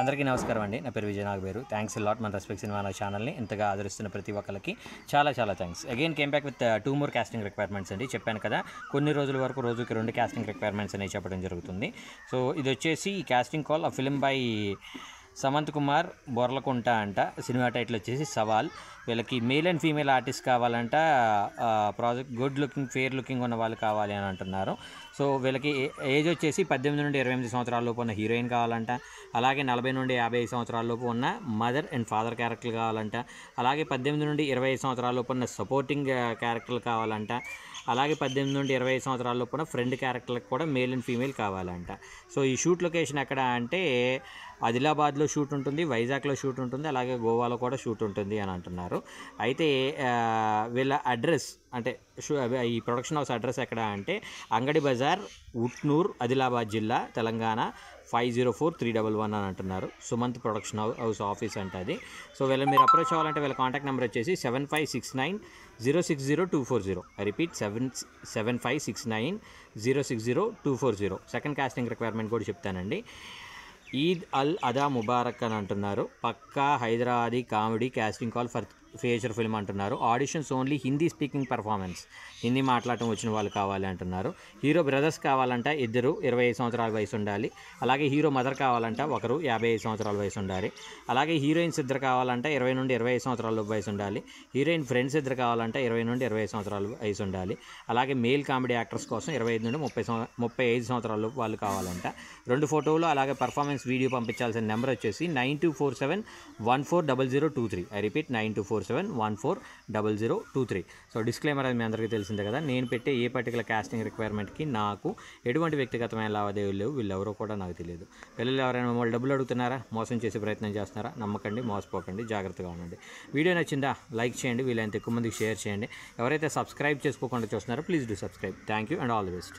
అందరికీ నమస్కారం అండి. నా పేరు విజయ్ నాగబేరు. థ్యాంక్స్ లాట్ మన రెస్పెక్ట్ సినిమా ఛానల్ని ఇంతగా ఆదరిస్తున్న ప్రతి ఒక్కరికి చాలా thanks. Again came back with 2 more casting requirements అండి. చెప్పాను కదా, కొన్ని రోజుల వరకు రోజుకి 2 కాస్టింగ్ రిక్వైర్మెంట్స్ అనేవి చెప్పడం జరుగుతుంది. సో ఇది వచ్చేసి ఈ casting call film by Samanth Kumar Borlakunta అంట. సినిమా టైటిల్ వచ్చేసి సవాల్. వీళ్ళకి మేల్ అండ్ ఫీమేల్ ఆర్టిస్ట్ కావాలంట. Project good looking fair looking ఉన్న వాళ్ళు కావాలి అని అంటున్నారు. సో వీళ్ళకి ఏజ్ వచ్చేసి 18 నుండి 28 సంవత్సరాల లోపు ఉన్న హీరోయిన్ కావాలంట. అలాగే 40 నుండి 55 సంవత్సరాల లోపు ఉన్న మదర్ అండ్ ఫాదర్ క్యారెక్టర్లు కావాలంట. అలాగే 18 నుండి 25 సంవత్సరాల లోపు ఉన్న సపోర్టింగ్ క్యారెక్టర్లు కావాలంట. అలాగే 18 నుండి 25 సంవత్సరాల లోపు ఉన్న ఫ్రెండ్ క్యారెక్టర్లకు కూడా మేల్ అండ్ ఫీమేల్ కావాలంట. సో ఈ షూట్ లొకేషన్ ఎక్కడ అంటే ఆదిలాబాద్లో షూట్ ఉంటుంది, వైజాగ్లో షూట్ ఉంటుంది, అలాగే గోవాలో కూడా షూట్ ఉంటుంది అని అంటున్నారు. అయితే వీళ్ళ అడ్రస్ అంటే ఈ ప్రొడక్షన్ హౌస్ అడ్రస్ ఎక్కడ అంటే అంగడి బజార్, ఉట్నూర్, ఆదిలాబాద్ జిల్లా, తెలంగాణ 504311 అని అంటున్నారు. సుమంత్ ప్రొడక్షన్ హౌస్ ఆఫీస్ అంటే అది. సో వీళ్ళని మీరు అప్రోచ్ అవ్వాలంటే వీళ్ళ కాంటాక్ట్ నెంబర్ వచ్చేసి 7569060240. I repeat 7569060240. Second casting requirement కూడా చెప్తానండి. ఈద్ అల్ అదా ముబారక్ అని అంటున్నారు. పక్కా Hyderabadi comedy casting call for feature film అంటున్నారు. Auditions only Hindi speaking performance, Hindi మాట్లాడటం వచ్చిన వాళ్ళు కావాలి అంటున్నారు. హీరో బ్రదర్స్ కావాలంట, ఇద్దరు 25 సంవత్సరాల వయసు ఉండాలి. అలాగే హీరో మదర్ కావాలంట, ఒకరు 55 సంవత్సరాల వయసు ఉండాలి. అలాగే హీరోయిన్స్ ఇద్దరు కావాలంట, 20 నుండి 25 సంవత్సరాల వయసు ఉండాలి. హీరోయిన్ ఫ్రెండ్స్ ఇద్దరు కావాలంట, 20 నుండి 25 సంవత్సరాల వయసు ఉండాలి. అలాగే మేల్ కామెడీ యాక్టర్స్ కోసం 25 నుండి 35 సంవత్సరాల వాళ్ళు కావాలంట. 2 ఫోటోలు అలాగే పర్ఫార్మెన్స్ వీడియో పంపించాల్సిన నెంబర్ వచ్చేసి 9247140023. I repeat 9247140023. సో డిస్క్లైమర్ అది మీ అందరికీ తెలిసిందే కదా. నేను పెట్టే ఏ పర్టికులర్ కాస్టింగ్ రిక్వైర్మెంట్కి నాకు ఎటువంటి వ్యక్తిగతమైన లావాదేవీలు లేవు. వీళ్ళెవరో కూడా నాకు తెలియదు. పిల్లలు ఎవరైనా మమ్మల్ని డబ్బులు అడుగుతున్నారా, మోసం చేసే ప్రయత్నం చేస్తున్నారా? నమ్మకండి, మోసపోకండి, జాగ్రత్తగా ఉండండి. వీడియో నచ్చిందా లైక్ చేయండి, వీలైనంత ఎక్కువ మందికి షేర్ చేయండి. ఎవరైతే సబ్స్క్రైబ్ చేసుకోకుండా చూస్తున్నారో please do subscribe. Thank you and all the best.